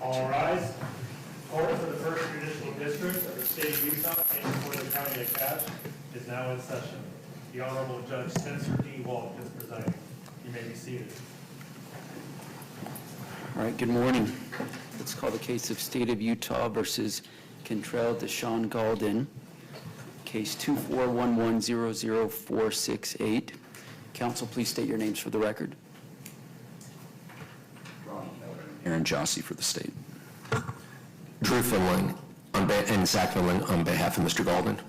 All rise. Court for the First Judicial District of the State of Utah and for the County of Cache is now in session. The Honorable Judge Spencer D. Walk is presiding. You may be seated. All right, good morning. Let's call the case of State of Utah versus Kentrell Deshawn Galden, case 241100468. Counsel, please state your names for the record. Aaron Jossie for the state. Drew Finling and Zach Finling on behalf of Mr. Galden.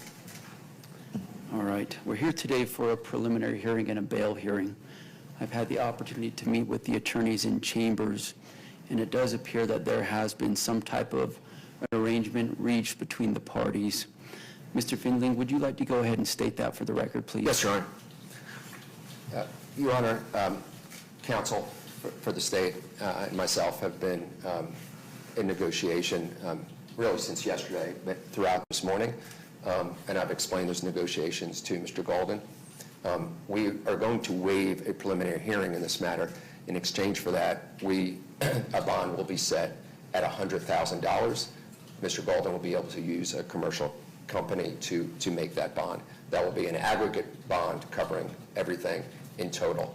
All right, we're here today for a preliminary hearing and a bail hearing. I've had the opportunity to meet with the attorneys in chambers, and it does appear that there has been some type of arrangement reached between the parties. Mr. Finling, would you like to go ahead and state that for the record, please? Yes, Your Honor. Your Honor, counsel for the state and myself have been in negotiation really since yesterday, but throughout this morning, and I've explained those negotiations to Mr. Galden. We are going to waive a preliminary hearing in this matter. In exchange for that, a bond will be set at $100,000. Mr. Galden will be able to use a commercial company to make that bond. That will be an aggregate bond covering everything in total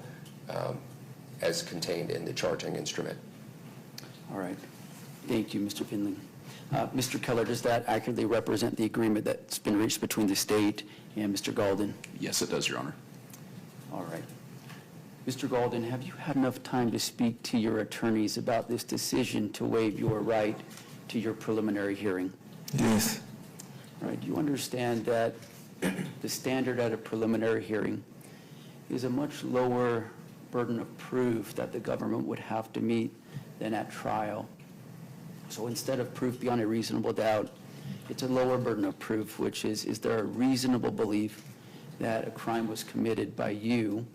as contained in the charging instrument. All right. Thank you, Mr. Finling. Mr. Keller, does that accurately represent the agreement that's been reached between the state and Mr. Galden? Yes, it does, Your Honor. All right. Mr. Galden, have you had enough time to speak to your attorneys about this decision to waive your right to your preliminary hearing? Yes. All right. Do you understand that the standard at a preliminary hearing is a much lower burden of proof that the government would have to meet than at trial? So instead of proof beyond a reasonable doubt, it's a lower burden of proof, which is there a reasonable belief that a crime was committed by you?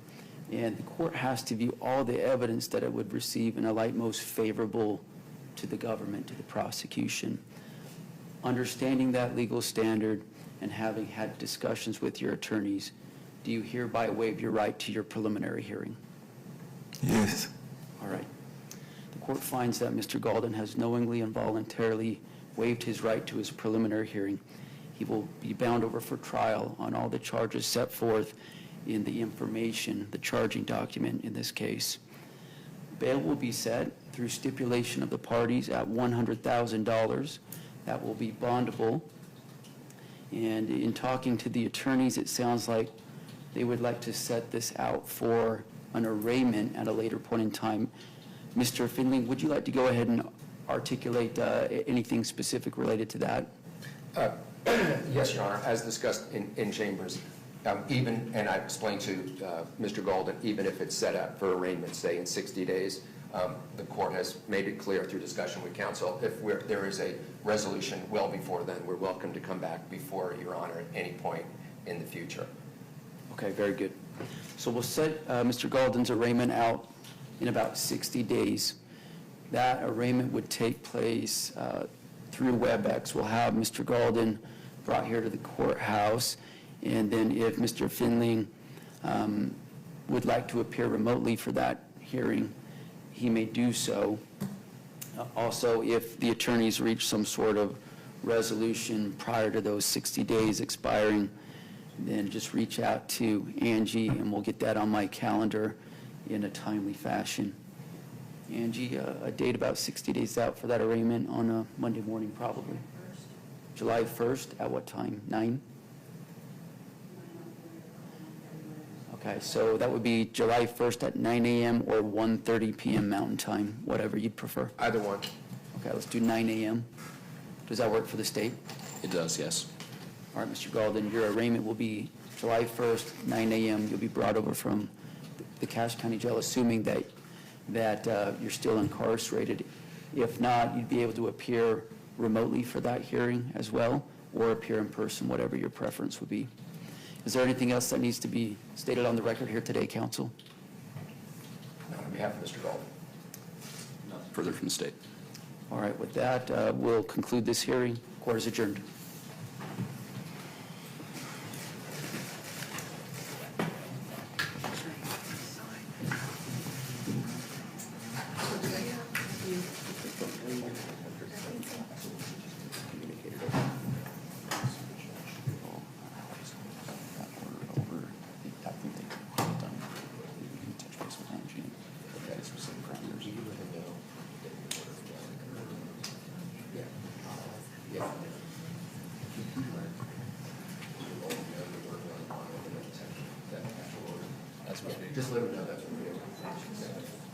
And the court has to view all the evidence that it would receive in a light most favorable to the government, to the prosecution. Understanding that legal standard and having had discussions with your attorneys, do you hereby waive your right to your preliminary hearing? Yes. All right. The court finds that Mr. Galden has knowingly and voluntarily waived his right to his preliminary hearing. He will be bound over for trial on all the charges set forth in the information, the charging document in this case. Bail will be set through stipulation of the parties at $100,000. That will be bondable. And in talking to the attorneys, it sounds like they would like to set this out for an arraignment at a later point in time. Mr. Finling, would you like to go ahead and articulate anything specific related to that? Yes, Your Honor. As discussed in chambers, even, and I explained to Mr. Galden, even if it's set up for arraignment, say in 60 days, the court has made it clear through discussion with counsel, if there is a resolution well before then, we're welcome to come back before Your Honor at any point in the future. Okay, very good. So we'll set Mr. Galden's arraignment out in about 60 days. That arraignment would take place through WebEx. We'll have Mr. Galden brought here to the courthouse, and then if Mr. Finling would like to appear remotely for that hearing, he may do so. Also, if the attorneys reach some sort of resolution prior to those 60 days expiring, then just reach out to Angie and we'll get that on my calendar in a timely fashion. Angie, a date about 60 days out for that arraignment on a Monday morning probably. July 1st, at what time? 9? Okay, so that would be July 1st at 9 a.m. or 1:30 p.m. Mountain Time, whatever you'd prefer. Either one. Okay, let's do 9 a.m. Does that work for the state? It does, yes. All right, Mr. Galden, your arraignment will be July 1st, 9 a.m. You'll be brought over from the Cache County Jail, assuming that you're still incarcerated. If not, you'd be able to appear remotely for that hearing as well, or appear in person, whatever your preference would be. Is there anything else that needs to be stated on the record here today, counsel? On behalf of Mr. Galden. Nothing further from the state. All right, with that, we'll conclude this hearing. Court is adjourned. You Just let them know that's what we do.